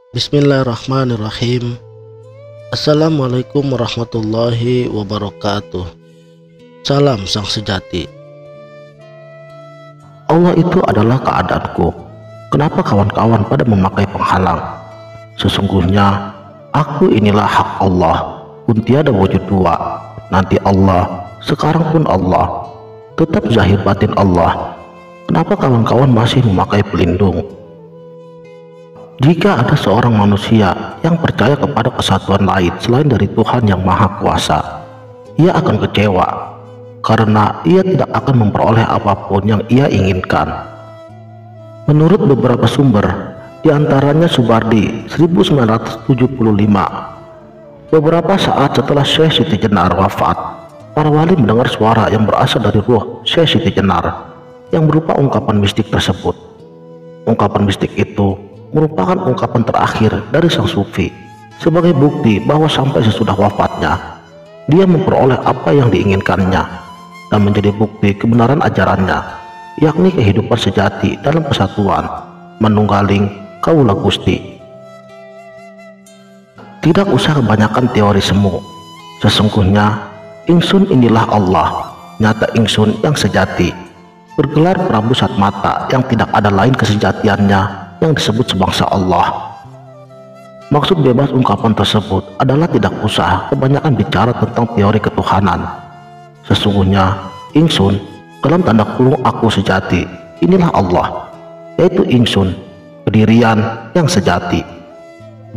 Bismillahirrahmanirrahim. Assalamualaikum warahmatullahi wabarakatuh. Salam sang sejati. Allah itu adalah keadaanku. Kenapa kawan-kawan pada memakai penghalang? Sesungguhnya aku inilah hak Allah, pun tiada wujud dua. Nanti Allah, sekarang pun Allah, tetap zahir batin Allah. Kenapa kawan-kawan masih memakai pelindung? Jika ada seorang manusia yang percaya kepada kesatuan lain selain dari Tuhan yang Maha Kuasa, ia akan kecewa karena ia tidak akan memperoleh apapun yang ia inginkan. Menurut beberapa sumber, diantaranya Subardi 1975, beberapa saat setelah Syekh Siti Jenar wafat, para wali mendengar suara yang berasal dari ruh Syekh Siti Jenar yang berupa ungkapan mistik tersebut. Ungkapan mistik itu merupakan ungkapan terakhir dari sang sufi sebagai bukti bahwa sampai sesudah wafatnya dia memperoleh apa yang diinginkannya dan menjadi bukti kebenaran ajarannya, yakni kehidupan sejati dalam kesatuan manunggaling kaula Gusti. Tidak usah kebanyakan teori semu. Sesungguhnya ingsun inilah Allah, nyata ingsun yang sejati, bergelar Prabu Satmata yang tidak ada lain kesejatiannya yang disebut sebangsa Allah. Maksud bebas ungkapan tersebut adalah tidak usah kebanyakan bicara tentang teori ketuhanan. Sesungguhnya ingsun, dalam tanda kurung aku sejati, inilah Allah, yaitu ingsun, pendirian yang sejati.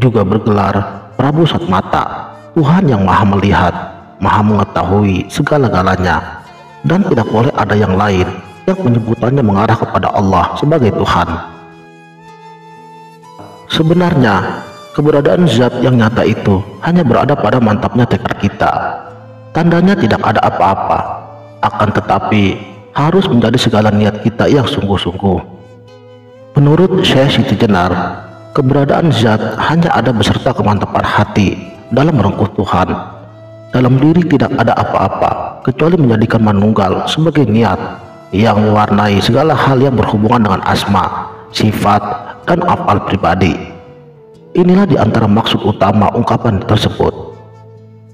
Juga bergelar Prabu Satmata, Tuhan yang maha melihat, maha mengetahui segala-galanya, dan tidak boleh ada yang lain yang penyebutannya mengarah kepada Allah sebagai Tuhan. Sebenarnya, keberadaan zat yang nyata itu hanya berada pada mantapnya tekad kita. Tandanya tidak ada apa-apa, akan tetapi harus menjadi segala niat kita yang sungguh-sungguh. Menurut Syekh Siti Jenar, keberadaan zat hanya ada beserta kemantapan hati dalam merengkuh Tuhan. Dalam diri tidak ada apa-apa kecuali menjadikan manunggal sebagai niat yang mewarnai segala hal yang berhubungan dengan asma, sifat, dan afal pribadi. Inilah diantara maksud utama ungkapan tersebut.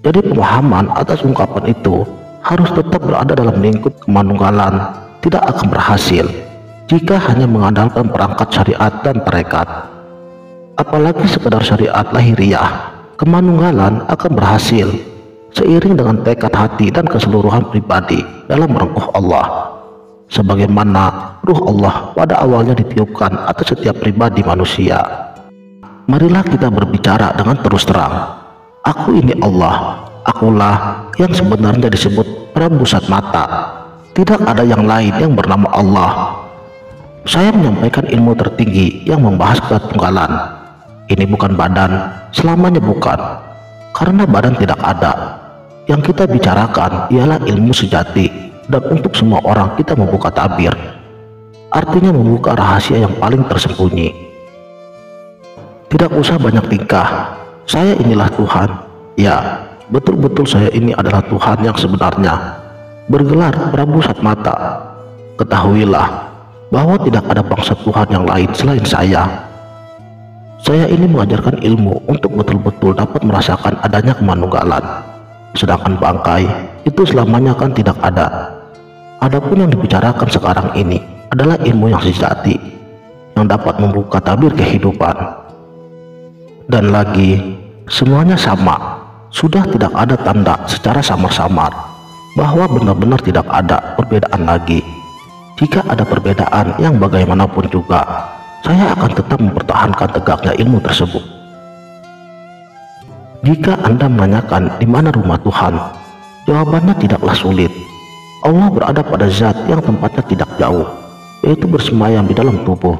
Jadi pemahaman atas ungkapan itu harus tetap berada dalam lingkup kemanunggalan, tidak akan berhasil jika hanya mengandalkan perangkat syariat dan tarekat. Apalagi sekedar syariat lahiriah, kemanunggalan akan berhasil seiring dengan tekad hati dan keseluruhan pribadi dalam merengkuh Allah, sebagaimana ruh Allah pada awalnya ditiupkan atas setiap pribadi manusia. Marilah kita berbicara dengan terus terang. Aku ini Allah, akulah yang sebenarnya disebut Prabu Satmata. Tidak ada yang lain yang bernama Allah. Saya menyampaikan ilmu tertinggi yang membahas ketunggalan. Ini bukan badan, selamanya bukan, karena badan tidak ada. Yang kita bicarakan ialah ilmu sejati, dan untuk semua orang kita membuka tabir, artinya membuka rahasia yang paling tersembunyi. Tidak usah banyak tingkah. Saya inilah Tuhan. Ya, betul-betul saya ini adalah Tuhan yang sebenarnya, bergelar Prabu Satmata. Ketahuilah bahwa tidak ada bangsa Tuhan yang lain selain saya. Saya ini mengajarkan ilmu untuk betul-betul dapat merasakan adanya kemanunggalan. Sedangkan bangkai itu selamanya kan tidak ada. Adapun yang dibicarakan sekarang ini adalah ilmu yang sejati, yang dapat membuka tabir kehidupan. Dan lagi, semuanya sama. Sudah tidak ada tanda secara samar-samar bahwa benar-benar tidak ada perbedaan lagi. Jika ada perbedaan yang bagaimanapun juga, saya akan tetap mempertahankan tegaknya ilmu tersebut. Jika Anda menanyakan di mana rumah Tuhan, jawabannya tidaklah sulit. Allah berada pada zat yang tempatnya tidak jauh, yaitu bersemayam di dalam tubuh.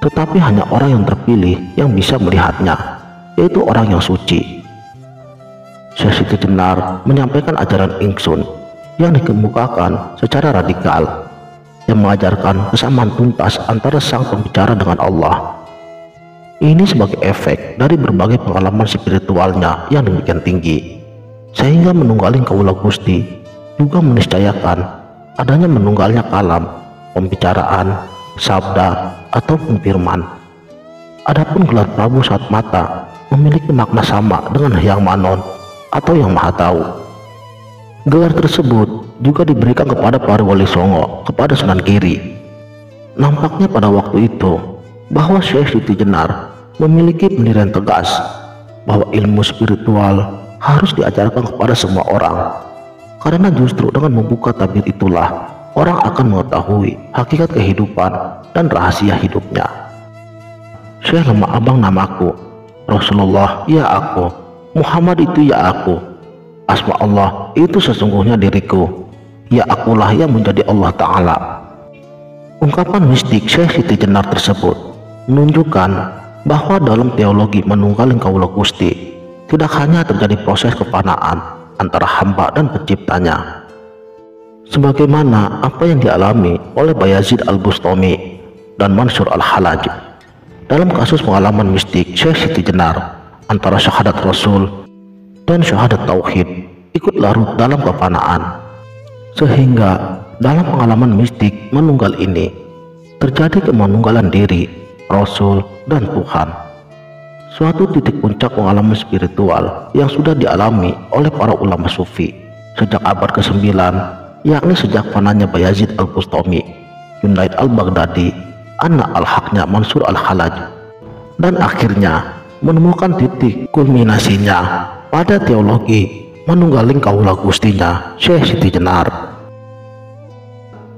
Tetapi hanya orang yang terpilih yang bisa melihatnya, yaitu orang yang suci. Syekh Siti Jenar menyampaikan ajaran ingsun yang dikemukakan secara radikal, yang mengajarkan kesamaan tuntas antara sang pembicara dengan Allah. Ini sebagai efek dari berbagai pengalaman spiritualnya yang demikian tinggi, sehingga menunggaling kaula Gusti juga meniscayakan adanya menunggalnya kalam, pembicaraan, sabda, ataupun firman. Adapun gelar Prabu Saat Mata memiliki makna sama dengan Hyang Manon atau Yang Maha Tahu. Gelar tersebut juga diberikan kepada para wali songo kepada Sunan Giri. Nampaknya pada waktu itu bahwa Syekh Siti Jenar memiliki pendirian tegas bahwa ilmu spiritual harus diajarkan kepada semua orang, karena justru dengan membuka tabir itulah orang akan mengetahui hakikat kehidupan dan rahasia hidupnya. Syekh Lemah Abang namaku, Rasulullah ya aku, Muhammad itu ya aku, asma Allah itu sesungguhnya diriku, ya akulah yang menjadi Allah Ta'ala. Ungkapan mistik Syekh Siti Jenar tersebut menunjukkan bahwa dalam teologi manunggaling Kawula Gusti tidak hanya terjadi proses kefanaan antara hamba dan penciptanya, sebagaimana apa yang dialami oleh Bayazid Al-Bustami dan Mansur Al-Halaj dalam kasus pengalaman mistik Syekh Siti Jenar antara syahadat Rasul dan syahadat Tauhid ikut larut dalam kefanaan, sehingga dalam pengalaman mistik manunggal ini terjadi kemanunggalan diri Rasul dan Tuhan, suatu titik puncak pengalaman spiritual yang sudah dialami oleh para ulama sufi sejak abad ke-9, yakni sejak fananya Bayazid Al-Bustami, Junaid Al-Baghdadi, anak al-haknya Mansur Al-Halaj, dan akhirnya menemukan titik kulminasinya pada teologi manunggaling Kawula Gustinya Syekh Siti Jenar.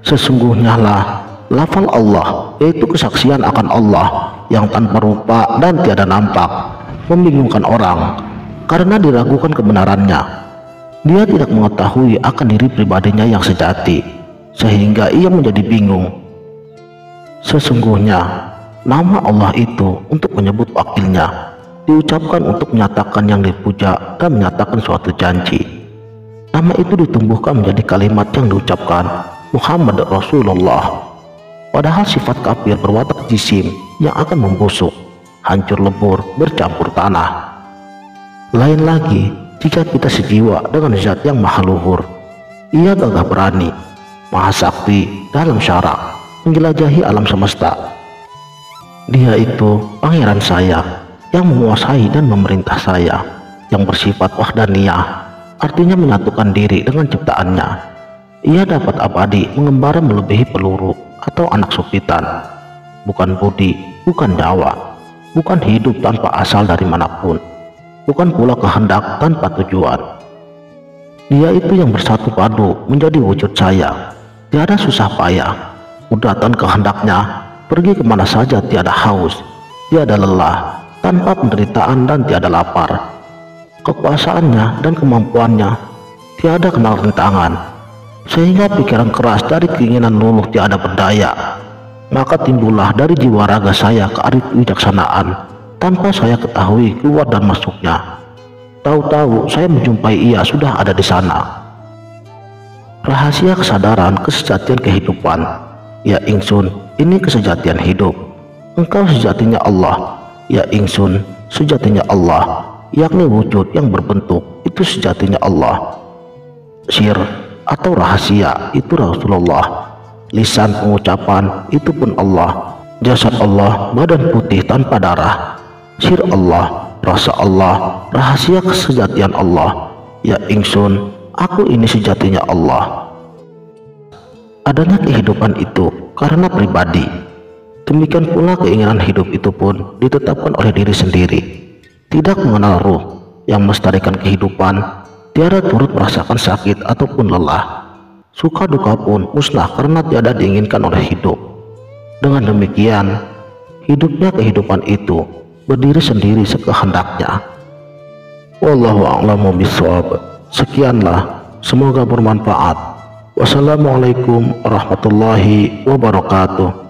Sesungguhnya lah lafal Allah, yaitu kesaksian akan Allah yang tanpa rupa dan tiada nampak, membingungkan orang karena diragukan kebenarannya. Dia tidak mengetahui akan diri pribadinya yang sejati, sehingga ia menjadi bingung. Sesungguhnya nama Allah itu untuk menyebut wakilnya, diucapkan untuk menyatakan yang dipuja dan menyatakan suatu janji. Nama itu ditumbuhkan menjadi kalimat yang diucapkan Muhammad Rasulullah, padahal sifat kafir berwatak jisim yang akan membusuk, hancur lebur, bercampur tanah. Lain lagi jika kita sejiwa dengan zat yang maha luhur. Ia gagah berani, maha sakti dalam syarak, menjelajahi alam semesta. Dia itu pangeran saya yang menguasai dan memerintah saya, yang bersifat wahdaniyah, artinya menyatukan diri dengan ciptaannya. Ia dapat abadi mengembara melebihi peluru atau anak supitan, bukan budi, bukan nyawa, bukan hidup tanpa asal dari manapun, bukan pula kehendak tanpa tujuan. Dia itu yang bersatu padu menjadi wujud saya, tiada susah payah, mudatan kehendaknya, pergi kemana saja tiada haus, tiada lelah, tanpa penderitaan dan tiada lapar. Kekuasaannya dan kemampuannya tiada kenal rintangan, sehingga pikiran keras dari keinginan luluh tiada berdaya. Maka timbullah dari jiwa raga saya kearif kebijaksanaan, tanpa saya ketahui keluar dan masuknya. Tahu-tahu saya menjumpai ia sudah ada di sana. Rahasia kesadaran kesejatian kehidupan. Ya ingsun, ini kesejatian hidup. Engkau sejatinya Allah. Ya ingsun, sejatinya Allah, yakni wujud yang berbentuk, itu sejatinya Allah. Sir atau rahasia itu Rasulullah. Lisan pengucapan itu pun Allah. Jasad Allah, badan putih tanpa darah. Sir Allah, rasa Allah, rahasia kesejatian Allah. Ya ingsun, aku ini sejatinya Allah. Adanya kehidupan itu karena pribadi. Demikian pula keinginan hidup itu pun ditetapkan oleh diri sendiri. Tidak mengenal ruh yang melestarikan kehidupan, tiada turut merasakan sakit ataupun lelah. Suka duka pun musnah karena tiada diinginkan oleh hidup. Dengan demikian, hidupnya kehidupan itu berdiri sendiri sekehendaknya. Wallahu a'lamu bishawab. Sekianlah, semoga bermanfaat. Wassalamualaikum warahmatullahi wabarakatuh.